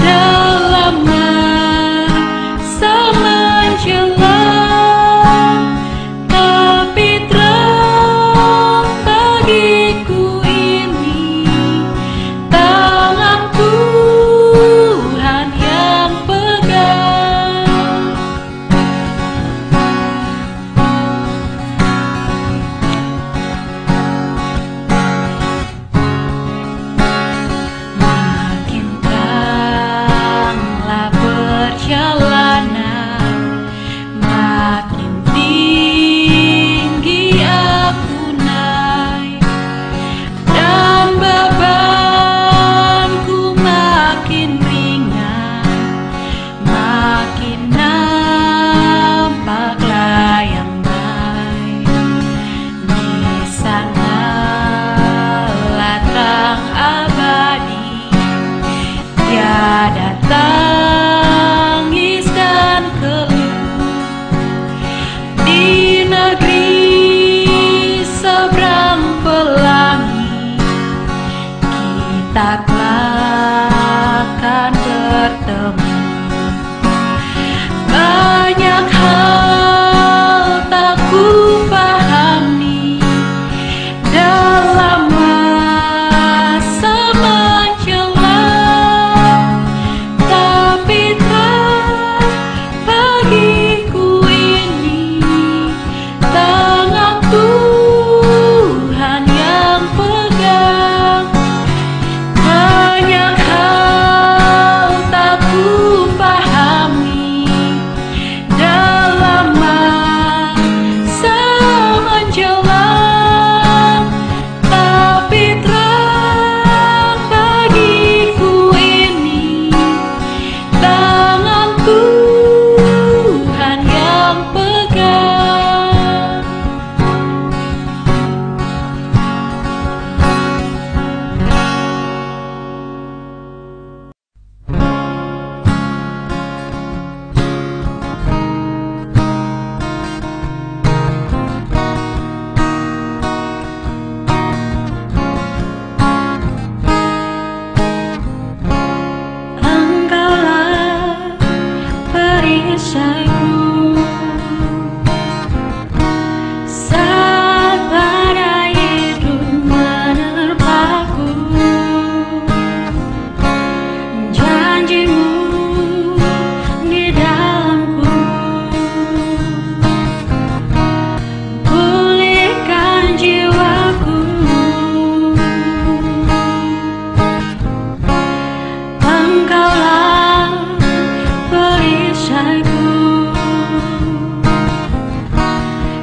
dalam masa menjelang, tapi terang bagiku ini tangan Tuhan yang pegang. Makin teranglah perjalanan, makin tinggi aku naik, dan bebanku makin ringan, makin nampak layang baik. Di sanalah terang abadi, tiada tangis dan keluh. Di negeri seberang pelangi, kita akan bertemu. Banyak hal tak ku pahami dalam masa menjelang, tapi terang bagiku ini tangan Tuhan yang pegang. Banyak hal tak ku pahami dalam masa menjelang, tapi terang bagiku ini tangan Tuhan yang pegang. Engkaulah perisaiku saat badai hidup menerpaku. Janjimu di dalamku, pulihkan jiwaku. Engkaulah perisaiku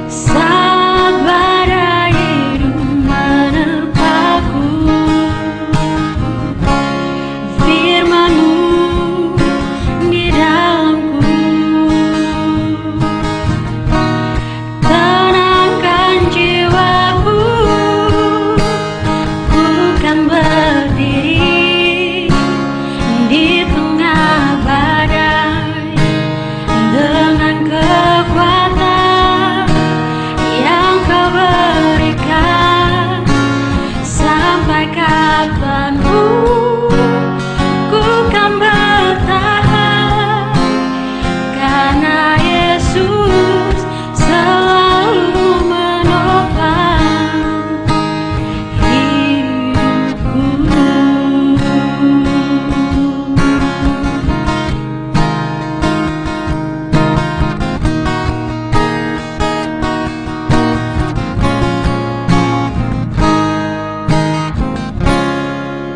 saat badai hidup menerpaku. Firman-Mu di dalamku, tenangkan jiwaku. Ku kan berdiri di tengah badai dengan kekuatan yang Kau berikan. Sampai kapanpun ku kan bertahan, karena Yesus selalu menopang hidupku.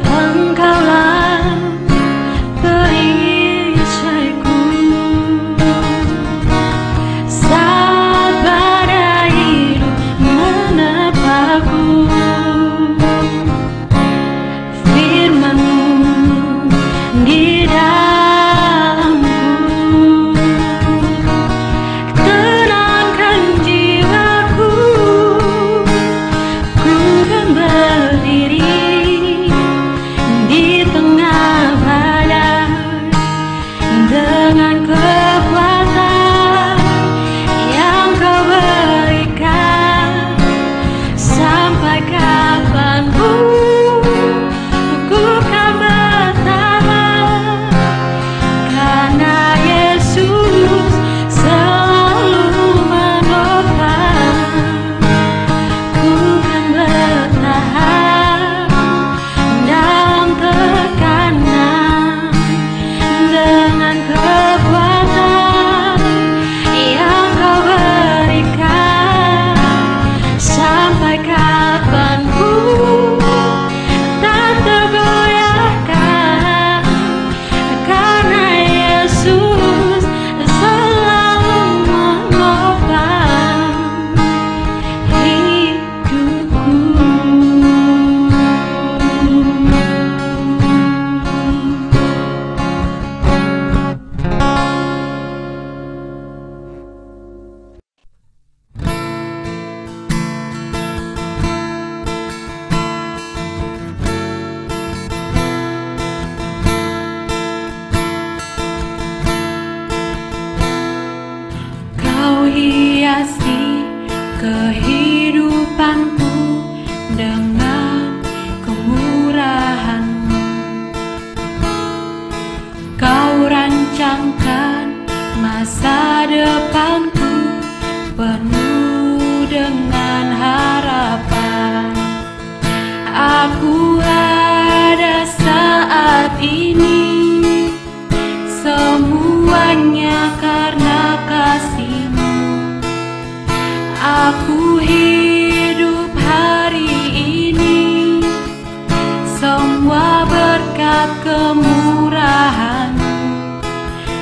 Engkaulah perisaiku saat badai hidup menerpaku. Firman-Mu di dalamku, tenangkan jiwaku. Ku kan berdiri di tengah badai dengan kekuatan yang Kau berikan. Sampai kapanpun ku kan bertahan, dengan kekuatan yang Kau berikan. Sampai kapanpun tak tergoyahkan, karena Yesus selalu menopang hidupku. Kau hiasi kehidupanku dengan kemurahan-Mu. Kau rancangkan masa depanku penuh dengan harapan. Aku ada saat ini, semuanya karena kasih-Mu. Aku hidup hari ini, semua berkat kemurahan-Mu.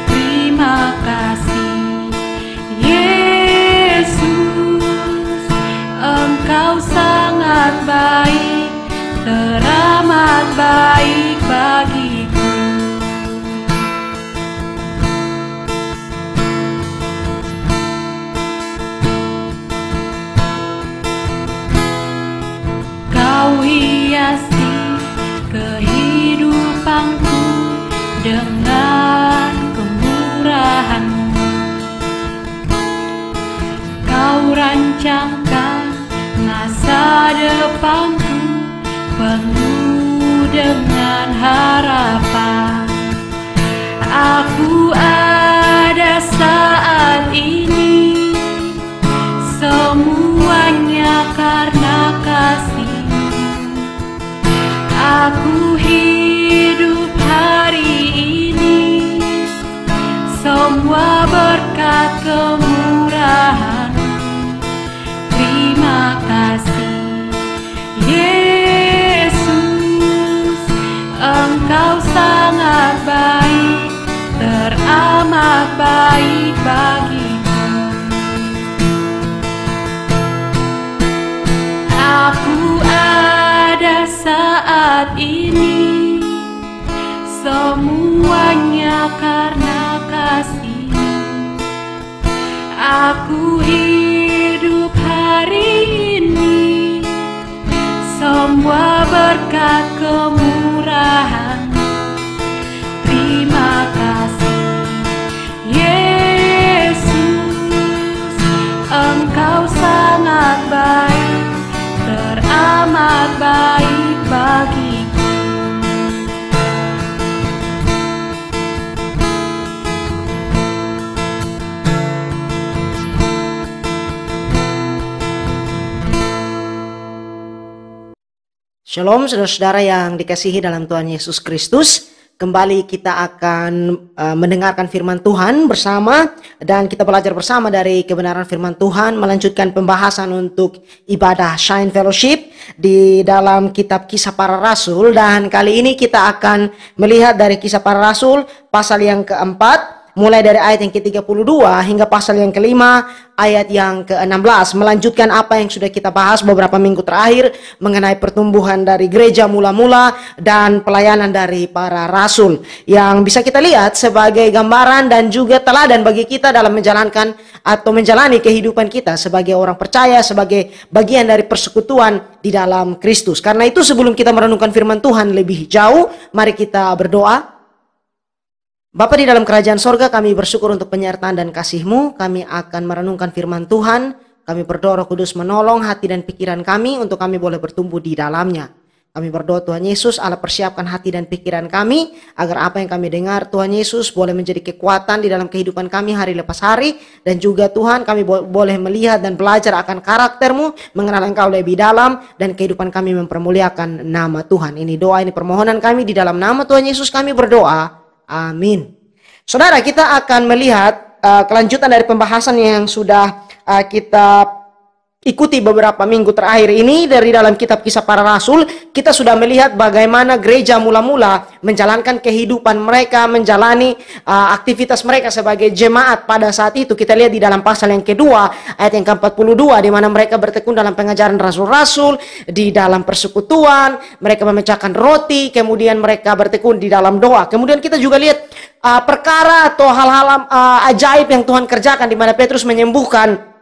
Terima kasih Yesus, Engkau sangat baik, teramat baik bagiku. Kau hiasi kehidupanku dengan kemurahan-Mu. Kau rancangkan masa depanku penuh dengan harapan. Aku ada saat ini, semuanya karena kasih-Mu. Aku hidup hari ini, semua berkat kemurahan. Terima kasih Yesus, Engkau sangat baik, teramat baik bagiku. Aku ada saat ini, semuanya karena kasih-Mu. Aku hidup hari ini, semua berkat kemurahan. Terima kasih Yesus, Engkau sangat baik, teramat baik bagiku. Shalom saudara-saudara yang dikasihi dalam Tuhan Yesus Kristus. Kembali kita akan mendengarkan firman Tuhan bersama, dan kita belajar bersama dari kebenaran firman Tuhan, melanjutkan pembahasan untuk ibadah Shine Fellowship di dalam kitab Kisah Para Rasul. Dan kali ini kita akan melihat dari Kisah Para Rasul pasal yang keempat, mulai dari ayat yang ke-32 hingga pasal yang kelima ayat yang ke-16, melanjutkan apa yang sudah kita bahas beberapa minggu terakhir mengenai pertumbuhan dari gereja mula-mula dan pelayanan dari para rasul, yang bisa kita lihat sebagai gambaran dan juga teladan bagi kita dalam menjalankan atau menjalani kehidupan kita sebagai orang percaya, sebagai bagian dari persekutuan di dalam Kristus. Karena itu sebelum kita merenungkan firman Tuhan lebih jauh, mari kita berdoa. Bapa di dalam kerajaan sorga, kami bersyukur untuk penyertaan dan kasih-Mu. Kami akan merenungkan firman Tuhan. Kami berdoa Roh Kudus menolong hati dan pikiran kami untuk kami boleh bertumbuh di dalamnya. Kami berdoa Tuhan Yesus, Allah persiapkan hati dan pikiran kami, agar apa yang kami dengar Tuhan Yesus boleh menjadi kekuatan di dalam kehidupan kami hari lepas hari. Dan juga Tuhan, kami boleh melihat dan belajar akan karakter-Mu, mengenal Engkau lebih dalam, dan kehidupan kami mempermuliakan nama Tuhan. Ini doa, ini permohonan kami di dalam nama Tuhan Yesus kami berdoa. Amin. Saudara, kita akan melihat kelanjutan dari pembahasan yang sudah kita ikuti beberapa minggu terakhir ini dari dalam kitab Kisah Para Rasul. Kita sudah melihat bagaimana gereja mula-mula menjalankan kehidupan mereka, menjalani aktivitas mereka sebagai jemaat pada saat itu. Kita lihat di dalam pasal yang kedua, ayat yang ke-42, di mana mereka bertekun dalam pengajaran rasul-rasul, di dalam persekutuan, mereka memecahkan roti, kemudian mereka bertekun di dalam doa. Kemudian kita juga lihat perkara atau hal-hal ajaib yang Tuhan kerjakan, di mana Petrus menyembuhkan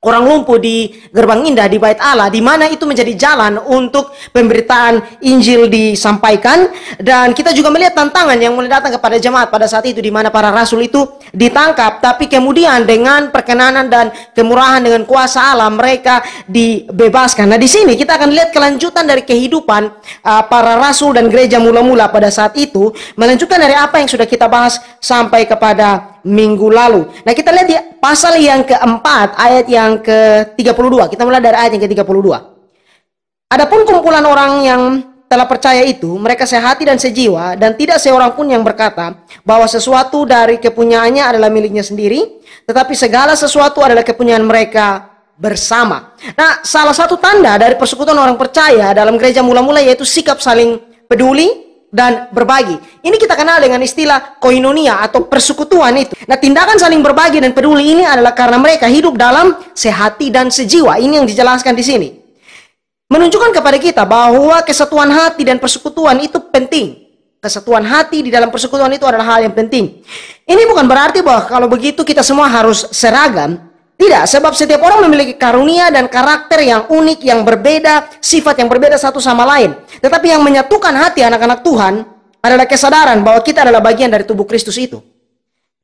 orang lumpuh di Gerbang Indah di Bait Allah, di mana itu menjadi jalan untuk pemberitaan Injil disampaikan. Dan kita juga melihat tantangan yang mulai datang kepada jemaat pada saat itu, di mana para rasul itu ditangkap, tapi kemudian dengan perkenanan dan kemurahan dengan kuasa Allah mereka dibebaskan. Nah, di sini kita akan lihat kelanjutan dari kehidupan para rasul dan gereja mula-mula pada saat itu, melanjutkan dari apa yang sudah kita bahas sampai kepada minggu lalu. Nah, kita lihat di pasal yang keempat, ayat yang ke-32. Kita mulai dari ayat yang ke-32. Adapun kumpulan orang yang telah percaya itu, mereka sehati dan sejiwa, dan tidak seorang pun yang berkata bahwa sesuatu dari kepunyaannya adalah miliknya sendiri, tetapi segala sesuatu adalah kepunyaan mereka bersama. Nah, salah satu tanda dari persekutuan orang percaya dalam gereja mula-mula yaitu sikap saling peduli dan berbagi. Ini kita kenal dengan istilah koinonia atau persekutuan itu. Nah, tindakan saling berbagi dan peduli ini adalah karena mereka hidup dalam sehati dan sejiwa. Ini yang dijelaskan di sini. Menunjukkan kepada kita bahwa kesatuan hati dan persekutuan itu penting. Kesatuan hati di dalam persekutuan itu adalah hal yang penting. Ini bukan berarti bahwa kalau begitu kita semua harus seragam. Tidak, sebab setiap orang memiliki karunia dan karakter yang unik, yang berbeda, sifat yang berbeda satu sama lain. Tetapi yang menyatukan hati anak-anak Tuhan adalah kesadaran bahwa kita adalah bagian dari tubuh Kristus itu.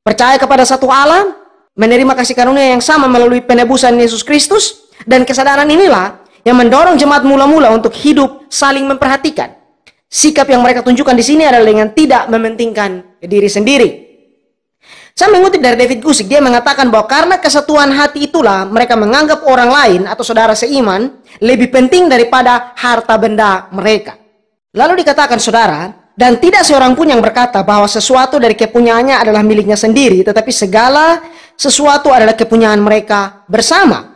Percaya kepada satu Allah, menerima kasih karunia yang sama melalui penebusan Yesus Kristus, dan kesadaran inilah yang mendorong jemaat mula-mula untuk hidup saling memperhatikan. Sikap yang mereka tunjukkan di sini adalah dengan tidak mementingkan diri sendiri. Saya mengutip dari David Guzik, dia mengatakan bahwa karena kesatuan hati itulah mereka menganggap orang lain atau saudara seiman lebih penting daripada harta benda mereka. Lalu dikatakan saudara, dan tidak seorang pun yang berkata bahwa sesuatu dari kepunyaannya adalah miliknya sendiri, tetapi segala sesuatu adalah kepunyaan mereka bersama.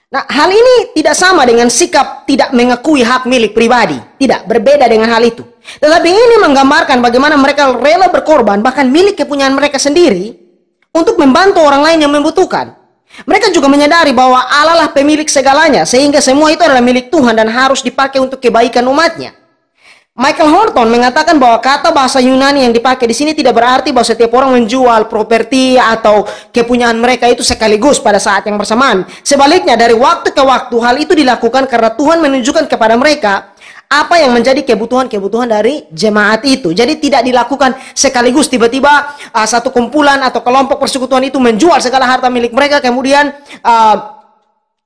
Nah, hal ini tidak sama dengan sikap tidak mengakui hak milik pribadi. Tidak, berbeda dengan hal itu. Tetapi ini menggambarkan bagaimana mereka rela berkorban, bahkan milik kepunyaan mereka sendiri, untuk membantu orang lain yang membutuhkan. Mereka juga menyadari bahwa Allah lah pemilik segalanya, sehingga semua itu adalah milik Tuhan dan harus dipakai untuk kebaikan umatnya. Michael Horton mengatakan bahwa kata bahasa Yunani yang dipakai di sini tidak berarti bahwa setiap orang menjual properti atau kepunyaan mereka itu sekaligus pada saat yang bersamaan. Sebaliknya, dari waktu ke waktu hal itu dilakukan karena Tuhan menunjukkan kepada mereka apa yang menjadi kebutuhan-kebutuhan dari jemaat itu. Jadi tidak dilakukan sekaligus, tiba-tiba satu kumpulan atau kelompok persekutuan itu menjual segala harta milik mereka kemudian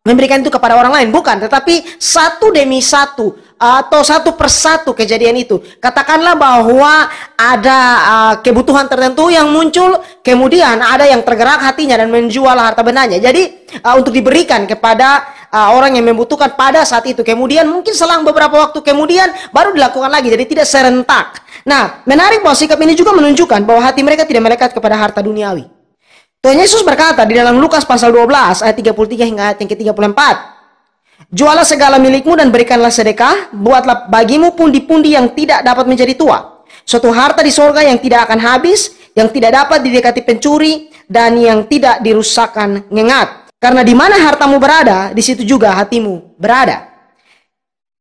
memberikan itu kepada orang lain. Bukan, tetapi satu demi satu atau satu persatu kejadian itu. Katakanlah bahwa ada kebutuhan tertentu yang muncul, kemudian ada yang tergerak hatinya dan menjual harta bendanya. Jadi untuk diberikan kepada orang yang membutuhkan pada saat itu. Kemudian mungkin selang beberapa waktu kemudian baru dilakukan lagi. Jadi tidak serentak. Nah, menarik bahwa sikap ini juga menunjukkan bahwa hati mereka tidak melekat kepada harta duniawi. Tuhan Yesus berkata di dalam Lukas pasal 12 ayat 33 hingga ayat yang ke-34. Jualah segala milikmu dan berikanlah sedekah, buatlah bagimu pundi-pundi yang tidak dapat menjadi tua. Suatu harta di sorga yang tidak akan habis, yang tidak dapat didekati pencuri, dan yang tidak dirusakkan ngengat. Karena di mana hartamu berada, di situ juga hatimu berada.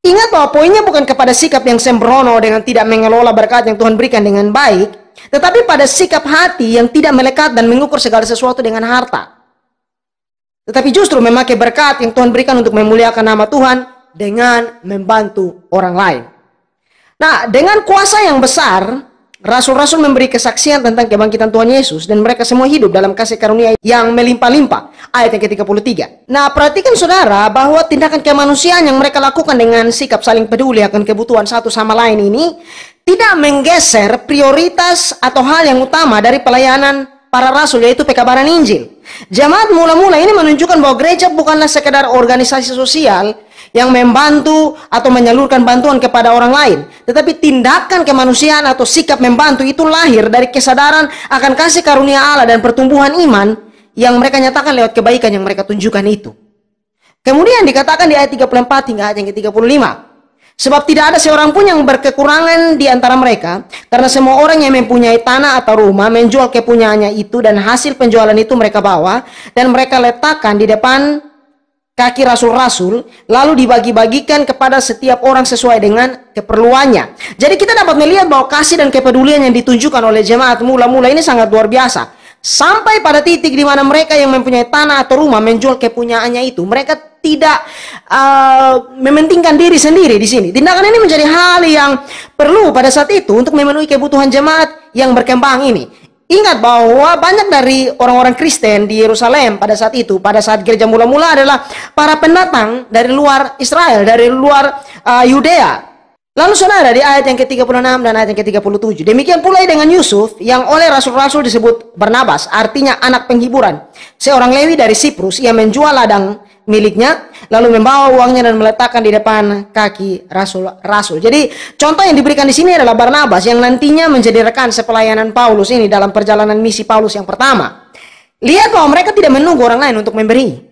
Ingat bahwa poinnya bukan kepada sikap yang sembrono dengan tidak mengelola berkat yang Tuhan berikan dengan baik, tetapi pada sikap hati yang tidak melekat dan mengukur segala sesuatu dengan harta. Tetapi justru memakai berkat yang Tuhan berikan untuk memuliakan nama Tuhan dengan membantu orang lain. Nah, dengan kuasa yang besar, rasul-rasul memberi kesaksian tentang kebangkitan Tuhan Yesus dan mereka semua hidup dalam kasih karunia yang melimpah-limpah. Ayat yang ke-33. Nah, perhatikan saudara bahwa tindakan kemanusiaan yang mereka lakukan dengan sikap saling peduli akan kebutuhan satu sama lain ini tidak menggeser prioritas atau hal yang utama dari pelayanan para rasul, yaitu pekabaran Injil. Jemaat mula-mula ini menunjukkan bahwa gereja bukanlah sekedar organisasi sosial yang membantu atau menyalurkan bantuan kepada orang lain. Tetapi tindakan kemanusiaan atau sikap membantu itu lahir dari kesadaran akan kasih karunia Allah dan pertumbuhan iman yang mereka nyatakan lewat kebaikan yang mereka tunjukkan itu. Kemudian dikatakan di ayat 34 hingga ayat yang ke-35. Sebab tidak ada seorang pun yang berkekurangan di antara mereka, karena semua orang yang mempunyai tanah atau rumah menjual kepunyaannya itu, dan hasil penjualan itu mereka bawa dan mereka letakkan di depan kaki rasul-rasul, lalu dibagi-bagikan kepada setiap orang sesuai dengan keperluannya. Jadi kita dapat melihat bahwa kasih dan kepedulian yang ditunjukkan oleh jemaat mula-mula ini sangat luar biasa. Sampai pada titik di mana mereka yang mempunyai tanah atau rumah menjual kepunyaannya itu. Mereka tidak mementingkan diri sendiri di sini. Tindakan ini menjadi hal yang perlu pada saat itu untuk memenuhi kebutuhan jemaat yang berkembang ini. Ingat bahwa banyak dari orang-orang Kristen di Yerusalem pada saat itu, pada saat gereja mula-mula adalah para pendatang dari luar Israel, dari luar Yudea. Lalu saudara, di ayat yang ke-36 dan ayat yang ke-37, demikian pula dengan Yusuf yang oleh rasul-rasul disebut Barnabas, artinya anak penghiburan. Seorang Lewi dari Siprus, ia menjual ladang miliknya, lalu membawa uangnya dan meletakkan di depan kaki rasul-rasul. Jadi contoh yang diberikan di sini adalah Barnabas yang nantinya menjadi rekan sepelayanan Paulus ini dalam perjalanan misi Paulus yang pertama. Lihat bahwa mereka tidak menunggu orang lain untuk memberi.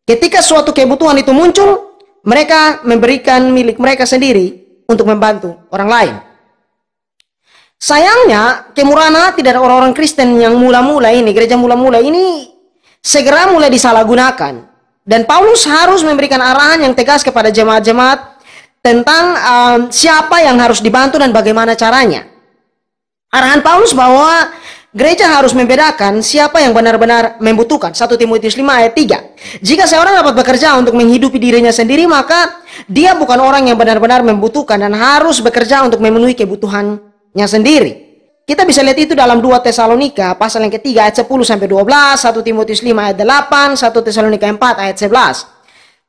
Ketika suatu kebutuhan itu muncul, mereka memberikan milik mereka sendiri untuk membantu orang lain. Sayangnya, kemurahan hati dari orang-orang Kristen yang mula-mula ini, gereja mula-mula ini segera mulai disalahgunakan. Dan Paulus harus memberikan arahan yang tegas kepada jemaat-jemaat tentang siapa yang harus dibantu dan bagaimana caranya. Arahan Paulus bahwa gereja harus membedakan siapa yang benar-benar membutuhkan. 1 Timotius 5 ayat 3. Jika seorang dapat bekerja untuk menghidupi dirinya sendiri, maka dia bukan orang yang benar-benar membutuhkan dan harus bekerja untuk memenuhi kebutuhannya sendiri. Kita bisa lihat itu dalam 2 Tesalonika pasal yang ketiga ayat 10 sampai 12, 1 Timotius 5 ayat 8, 1 Tesalonika 4 ayat 11.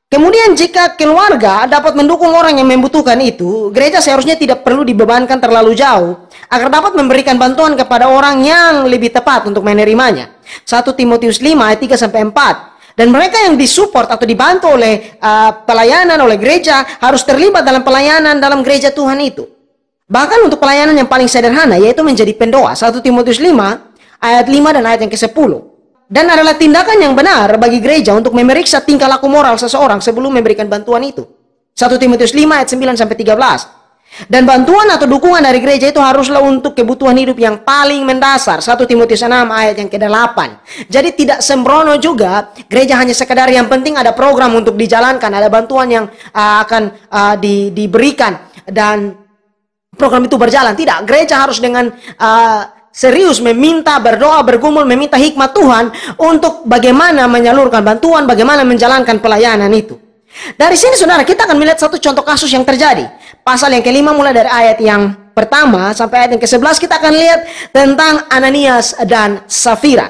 Kemudian jika keluarga dapat mendukung orang yang membutuhkan itu, gereja seharusnya tidak perlu dibebankan terlalu jauh agar dapat memberikan bantuan kepada orang yang lebih tepat untuk menerimanya. 1 Timotius 5 ayat 3 sampai 4. Dan mereka yang disupport atau dibantu oleh pelayanan oleh gereja harus terlibat dalam pelayanan dalam gereja Tuhan itu. Bahkan untuk pelayanan yang paling sederhana, yaitu menjadi pendoa. 1 Timotius 5 ayat 5 dan ayat yang ke-10. Dan adalah tindakan yang benar bagi gereja untuk memeriksa tingkah laku moral seseorang sebelum memberikan bantuan itu. 1 Timotius 5 ayat 9 sampai 13. Dan bantuan atau dukungan dari gereja itu haruslah untuk kebutuhan hidup yang paling mendasar. 1 Timotius 6 ayat yang ke-8. Jadi tidak sembrono juga gereja hanya sekedar yang penting ada program untuk dijalankan, ada bantuan yang akan diberikan dan program itu berjalan. Tidak, gereja harus dengan serius meminta, berdoa, bergumul, meminta hikmat Tuhan untuk bagaimana menyalurkan bantuan, bagaimana menjalankan pelayanan itu. Dari sini saudara, kita akan melihat satu contoh kasus yang terjadi. Pasal yang ke-5 mulai dari ayat yang pertama sampai ayat yang ke-11 kita akan lihat tentang Ananias dan Safira.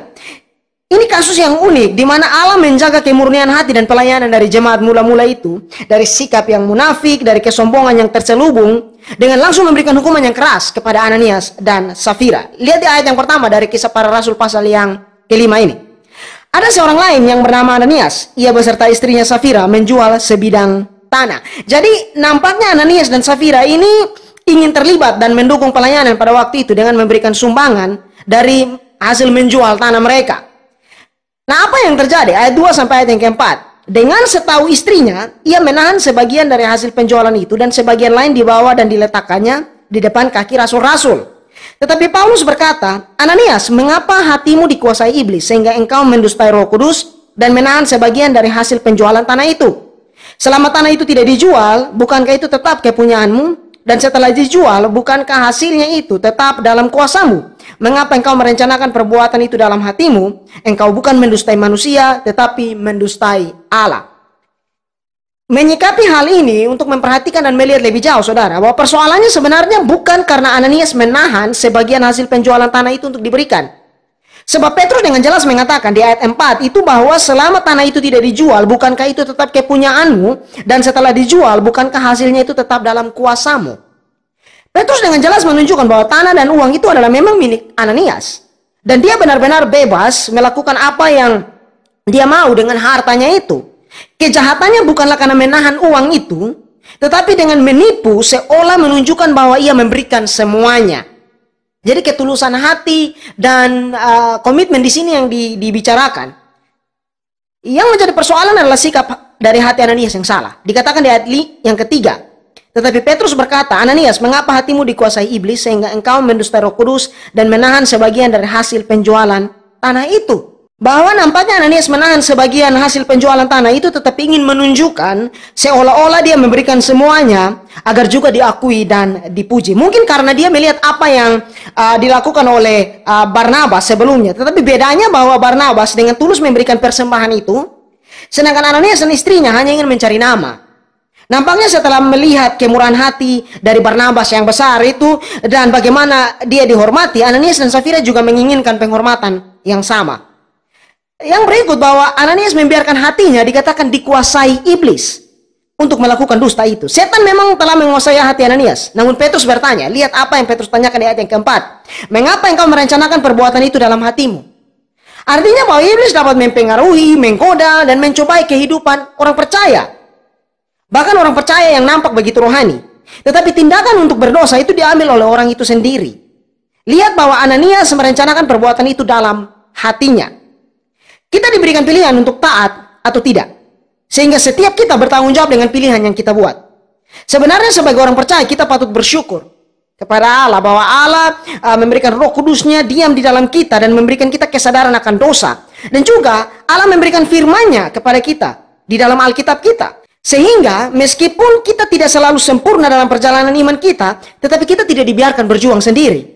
Ini kasus yang unik di mana Allah menjaga kemurnian hati dan pelayanan dari jemaat mula-mula itu, dari sikap yang munafik, dari kesombongan yang terselubung, dengan langsung memberikan hukuman yang keras kepada Ananias dan Safira. Lihat di ayat yang pertama dari Kisah Para Rasul pasal yang ke-5 ini. Ada seorang lain yang bernama Ananias, ia beserta istrinya Safira menjual sebidang tanah. Jadi nampaknya Ananias dan Safira ini ingin terlibat dan mendukung pelayanan pada waktu itu dengan memberikan sumbangan dari hasil menjual tanah mereka. Nah, apa yang terjadi? Ayat 2 sampai ayat yang ke-4. Dengan setahu istrinya, ia menahan sebagian dari hasil penjualan itu dan sebagian lain dibawa dan diletakkannya di depan kaki rasul-rasul. Tetapi Paulus berkata, Ananias, mengapa hatimu dikuasai iblis sehingga engkau mendustai Roh Kudus dan menahan sebagian dari hasil penjualan tanah itu? Selama tanah itu tidak dijual, bukankah itu tetap kepunyaanmu? Dan setelah dijual, bukankah hasilnya itu tetap dalam kuasamu? Mengapa engkau merencanakan perbuatan itu dalam hatimu? Engkau bukan mendustai manusia, tetapi mendustai Allah. Menyikapi hal ini untuk memperhatikan dan melihat lebih jauh, saudara, bahwa persoalannya sebenarnya bukan karena Ananias menahan sebagian hasil penjualan tanah itu untuk diberikan. Sebab Petrus dengan jelas mengatakan di ayat 4 itu bahwa selama tanah itu tidak dijual, bukankah itu tetap kepunyaanmu? Dan setelah dijual, bukankah hasilnya itu tetap dalam kuasamu? Petrus dengan jelas menunjukkan bahwa tanah dan uang itu adalah memang milik Ananias. Dan dia benar-benar bebas melakukan apa yang dia mau dengan hartanya itu. Kejahatannya bukanlah karena menahan uang itu, tetapi dengan menipu seolah menunjukkan bahwa ia memberikan semuanya. Jadi ketulusan hati dan komitmen di sini yang dibicarakan. Yang menjadi persoalan adalah sikap dari hati Ananias yang salah. Dikatakan di ayat yang ketiga. Tetapi Petrus berkata, Ananias, mengapa hatimu dikuasai iblis sehingga engkau mendustai Roh Kudus dan menahan sebagian dari hasil penjualan tanah itu? Bahwa nampaknya Ananias menahan sebagian hasil penjualan tanah itu tetapi ingin menunjukkan seolah-olah dia memberikan semuanya agar juga diakui dan dipuji. Mungkin karena dia melihat apa yang dilakukan oleh Barnabas sebelumnya. Tetapi bedanya bahwa Barnabas dengan tulus memberikan persembahan itu, sedangkan Ananias dan istrinya hanya ingin mencari nama. Nampaknya setelah melihat kemurahan hati dari Barnabas yang besar itu dan bagaimana dia dihormati, Ananias dan Safira juga menginginkan penghormatan yang sama. Yang berikut bahwa Ananias membiarkan hatinya dikatakan dikuasai iblis untuk melakukan dusta itu. Setan memang telah menguasai hati Ananias. Namun Petrus bertanya, lihat apa yang Petrus tanyakan di ayat yang keempat. Mengapa engkau merencanakan perbuatan itu dalam hatimu? Artinya bahwa iblis dapat mempengaruhi, menggoda, dan mencobai kehidupan orang percaya. Bahkan orang percaya yang nampak begitu rohani. Tetapi tindakan untuk berdosa itu diambil oleh orang itu sendiri. Lihat bahwa Ananias merencanakan perbuatan itu dalam hatinya. Kita diberikan pilihan untuk taat atau tidak. Sehingga setiap kita bertanggung jawab dengan pilihan yang kita buat. Sebenarnya sebagai orang percaya kita patut bersyukur kepada Allah bahwa Allah memberikan Roh Kudus-Nya diam di dalam kita dan memberikan kita kesadaran akan dosa. Dan juga Allah memberikan firman-Nya kepada kita di dalam Alkitab kita. Sehingga meskipun kita tidak selalu sempurna dalam perjalanan iman kita, tetapi kita tidak dibiarkan berjuang sendiri.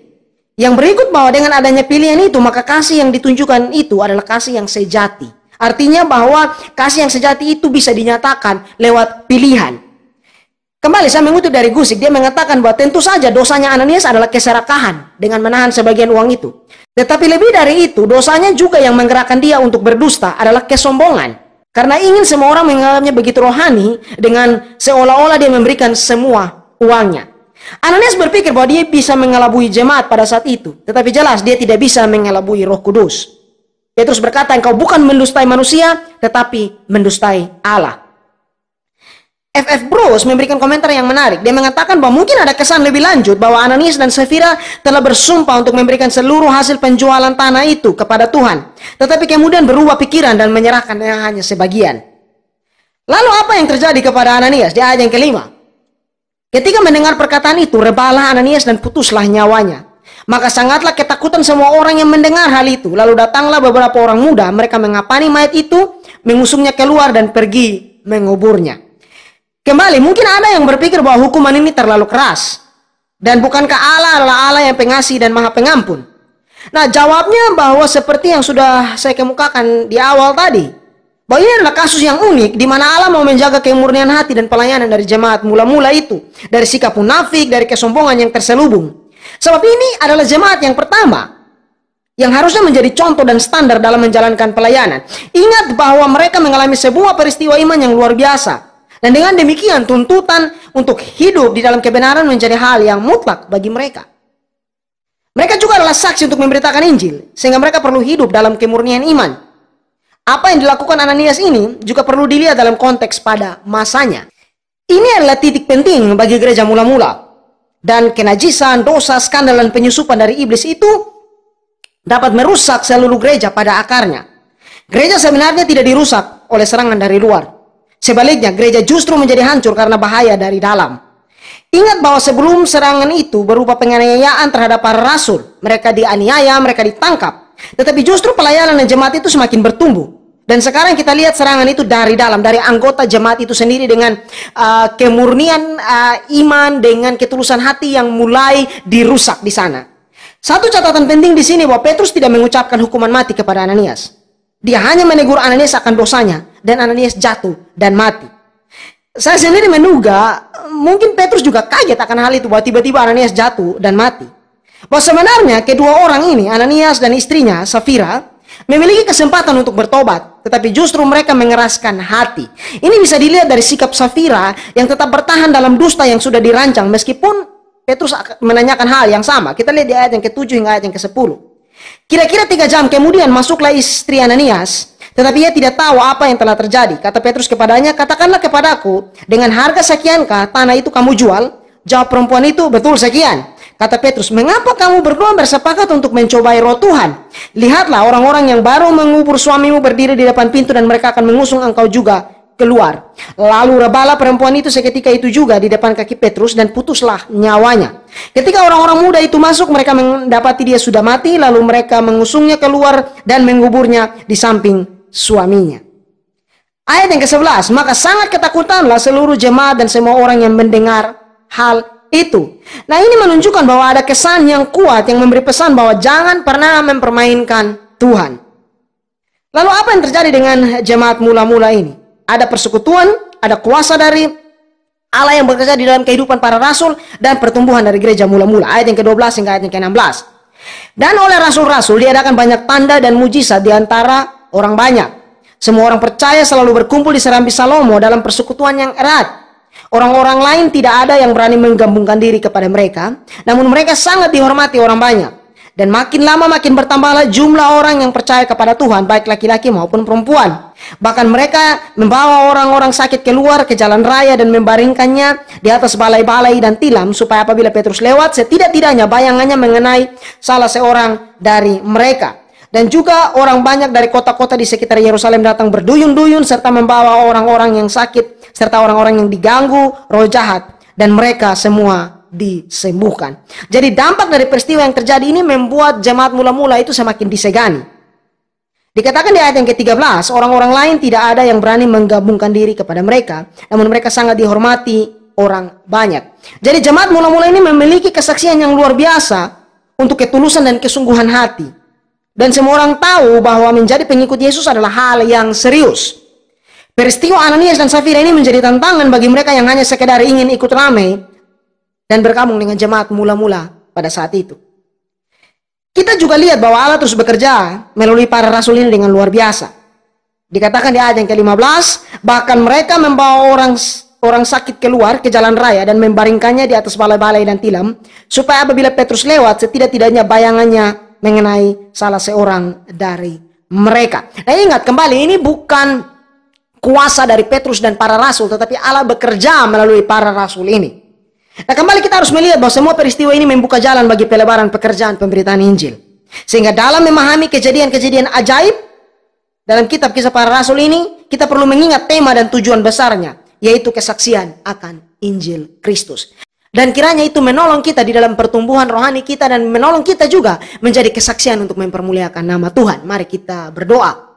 Yang berikut bahwa dengan adanya pilihan itu, maka kasih yang ditunjukkan itu adalah kasih yang sejati. Artinya bahwa kasih yang sejati itu bisa dinyatakan lewat pilihan. Kembali saya mengutip dari Gusik, dia mengatakan bahwa tentu saja dosanya Ananias adalah keserakahan dengan menahan sebagian uang itu. Tetapi lebih dari itu, dosanya juga yang menggerakkan dia untuk berdusta adalah kesombongan. Karena ingin semua orang menganggapnya begitu rohani dengan seolah-olah dia memberikan semua uangnya. Ananias berpikir bahwa dia bisa mengelabui jemaat pada saat itu. Tetapi jelas dia tidak bisa mengelabui Roh Kudus. Petrus berkata, engkau bukan mendustai manusia, tetapi mendustai Allah. F.F. Bruce memberikan komentar yang menarik. Dia mengatakan bahwa mungkin ada kesan lebih lanjut bahwa Ananias dan Safira telah bersumpah untuk memberikan seluruh hasil penjualan tanah itu kepada Tuhan. Tetapi kemudian berubah pikiran dan menyerahkan hanya sebagian. Lalu apa yang terjadi kepada Ananias di ayat yang kelima? Ketika mendengar perkataan itu, rebalah Ananias dan putuslah nyawanya. Maka sangatlah ketakutan semua orang yang mendengar hal itu. Lalu datanglah beberapa orang muda, mereka mengapani mayat itu, mengusungnya keluar dan pergi menguburnya. Kembali, mungkin ada yang berpikir bahwa hukuman ini terlalu keras. Dan bukankah Allah adalah Allah yang pengasih dan maha pengampun? Nah, jawabnya bahwa seperti yang sudah saya kemukakan di awal tadi. Bahwa ini adalah kasus yang unik, di mana Allah mau menjaga kemurnian hati dan pelayanan dari jemaat mula-mula itu. Dari sikap munafik, dari kesombongan yang terselubung. Sebab ini adalah jemaat yang pertama. Yang harusnya menjadi contoh dan standar dalam menjalankan pelayanan. Ingat bahwa mereka mengalami sebuah peristiwa iman yang luar biasa. Dan dengan demikian tuntutan untuk hidup di dalam kebenaran menjadi hal yang mutlak bagi mereka. Mereka juga adalah saksi untuk memberitakan Injil, sehingga mereka perlu hidup dalam kemurnian iman. Apa yang dilakukan Ananias ini juga perlu dilihat dalam konteks pada masanya. Ini adalah titik penting bagi gereja mula-mula. Dan kenajisan, dosa, skandal, dan penyusupan dari iblis itu dapat merusak seluruh gereja pada akarnya. Gereja sebenarnya tidak dirusak oleh serangan dari luar. Sebaliknya, gereja justru menjadi hancur karena bahaya dari dalam. Ingat bahwa sebelum serangan itu berupa penganiayaan terhadap para rasul. Mereka dianiaya, mereka ditangkap. Tetapi justru pelayanan dan jemaat itu semakin bertumbuh. Dan sekarang kita lihat serangan itu dari dalam, dari anggota jemaat itu sendiri dengan kemurnian iman, dengan ketulusan hati yang mulai dirusak di sana. Satu catatan penting di sini bahwa Petrus tidak mengucapkan hukuman mati kepada Ananias. Dia hanya menegur Ananias akan dosanya, dan Ananias jatuh dan mati. Saya sendiri menduga, mungkin Petrus juga kaget akan hal itu, bahwa tiba-tiba Ananias jatuh dan mati. Bahwa sebenarnya kedua orang ini, Ananias dan istrinya, Safira, memiliki kesempatan untuk bertobat, tetapi justru mereka mengeraskan hati. Ini bisa dilihat dari sikap Safira yang tetap bertahan dalam dusta yang sudah dirancang, meskipun Petrus menanyakan hal yang sama. Kita lihat di ayat yang ke-7 hingga ayat yang ke-10. Kira-kira 3 jam kemudian masuklah istri Ananias, Tetapi ia tidak tahu apa yang telah terjadi. Kata Petrus kepadanya, katakanlah kepadaku, dengan harga sekiankah tanah itu kamu jual? Jawab perempuan itu, betul sekian. Kata Petrus, mengapa kamu berdua bersepakat untuk mencobai roh Tuhan? Lihatlah, orang-orang yang baru mengubur suamimu berdiri di depan pintu dan mereka akan mengusung engkau juga keluar. Lalu rebalah perempuan itu seketika itu juga di depan kaki Petrus dan putuslah nyawanya. Ketika orang-orang muda itu masuk, mereka mendapati dia sudah mati, lalu mereka mengusungnya keluar dan menguburnya di samping suaminya. Ayat yang ke-11, maka sangat ketakutanlah seluruh jemaat dan semua orang yang mendengar hal itu. Nah, ini menunjukkan bahwa ada kesan yang kuat yang memberi pesan bahwa jangan pernah mempermainkan Tuhan. Lalu apa yang terjadi dengan jemaat mula-mula ini? Ada persekutuan, ada kuasa dari Allah yang bekerja di dalam kehidupan para rasul dan pertumbuhan dari gereja mula-mula. Ayat yang ke-12 hingga ayat yang ke-16. Dan oleh rasul-rasul diadakan banyak tanda dan mujizat di antara orang banyak. Semua orang percaya selalu berkumpul di serambi Salomo dalam persekutuan yang erat. Orang-orang lain tidak ada yang berani menggabungkan diri kepada mereka, namun mereka sangat dihormati orang banyak. Dan makin lama makin bertambahlah jumlah orang yang percaya kepada Tuhan, baik laki-laki maupun perempuan. Bahkan mereka membawa orang-orang sakit keluar ke jalan raya dan membaringkannya di atas balai-balai dan tilam, supaya apabila Petrus lewat, setidak-tidaknya bayangannya mengenai salah seorang dari mereka. Dan juga orang banyak dari kota-kota di sekitar Yerusalem datang berduyun-duyun serta membawa orang-orang yang sakit serta orang-orang yang diganggu roh jahat, dan mereka semua disembuhkan. Jadi dampak dari peristiwa yang terjadi ini membuat jemaat mula-mula itu semakin disegani. Dikatakan di ayat yang ke-13, orang-orang lain tidak ada yang berani menggabungkan diri kepada mereka, namun mereka sangat dihormati orang banyak. Jadi jemaat mula-mula ini memiliki kesaksian yang luar biasa untuk ketulusan dan kesungguhan hati. Dan semua orang tahu bahwa menjadi pengikut Yesus adalah hal yang serius. Peristiwa Ananias dan Safira ini menjadi tantangan bagi mereka yang hanya sekedar ingin ikut ramai dan bergabung dengan jemaat mula-mula pada saat itu. Kita juga lihat bahwa Allah terus bekerja melalui para rasul ini dengan luar biasa. Dikatakan di ayat yang ke-15, bahkan mereka membawa orang sakit keluar ke jalan raya dan membaringkannya di atas balai-balai dan tilam, supaya apabila Petrus lewat, setidak-tidaknya bayangannya mengenai salah seorang dari mereka. Nah, ingat kembali, ini bukan kuasa dari Petrus dan para rasul, tetapi Allah bekerja melalui para rasul ini. Nah, kembali kita harus melihat bahwa semua peristiwa ini membuka jalan bagi pelebaran pekerjaan pemberitaan Injil. Sehingga dalam memahami kejadian-kejadian ajaib dalam kitab Kisah Para Rasul ini, kita perlu mengingat tema dan tujuan besarnya, yaitu kesaksian akan Injil Kristus. Dan kiranya itu menolong kita di dalam pertumbuhan rohani kita dan menolong kita juga menjadi kesaksian untuk mempermuliakan nama Tuhan. Mari kita berdoa.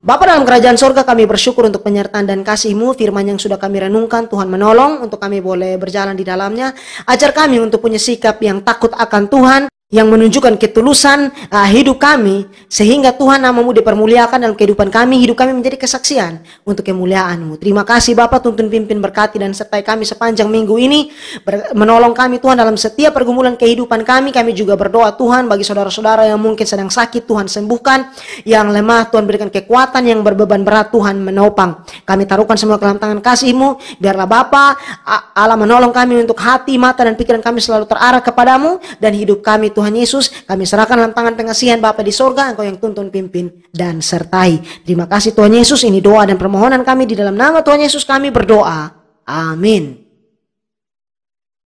Bapa dalam kerajaan sorga, kami bersyukur untuk penyertaan dan kasih-Mu, firman yang sudah kami renungkan. Tuhan menolong untuk kami boleh berjalan di dalamnya. Ajar kami untuk punya sikap yang takut akan Tuhan, yang menunjukkan ketulusan hidup kami, sehingga Tuhan nama-Mu dipermuliakan dalam kehidupan kami, hidup kami menjadi kesaksian untuk kemuliaan-Mu. Terima kasih Bapa, tuntun pimpin berkati dan sertai kami sepanjang minggu ini, menolong kami Tuhan dalam setiap pergumulan kehidupan kami. Kami juga berdoa Tuhan bagi saudara-saudara yang mungkin sedang sakit, Tuhan sembuhkan, yang lemah Tuhan berikan kekuatan, yang berbeban berat Tuhan menopang. Kami taruhkan semua ke dalam tangan kasih-Mu, biarlah Bapa Allah menolong kami untuk hati, mata dan pikiran kami selalu terarah kepadamu, dan hidup kami Tuhan Yesus kami serahkan dalam tangan pengasihan Bapa di sorga. Engkau yang tuntun, pimpin dan sertai. Terima kasih Tuhan Yesus. Ini doa dan permohonan kami di dalam nama Tuhan Yesus kami berdoa. Amin.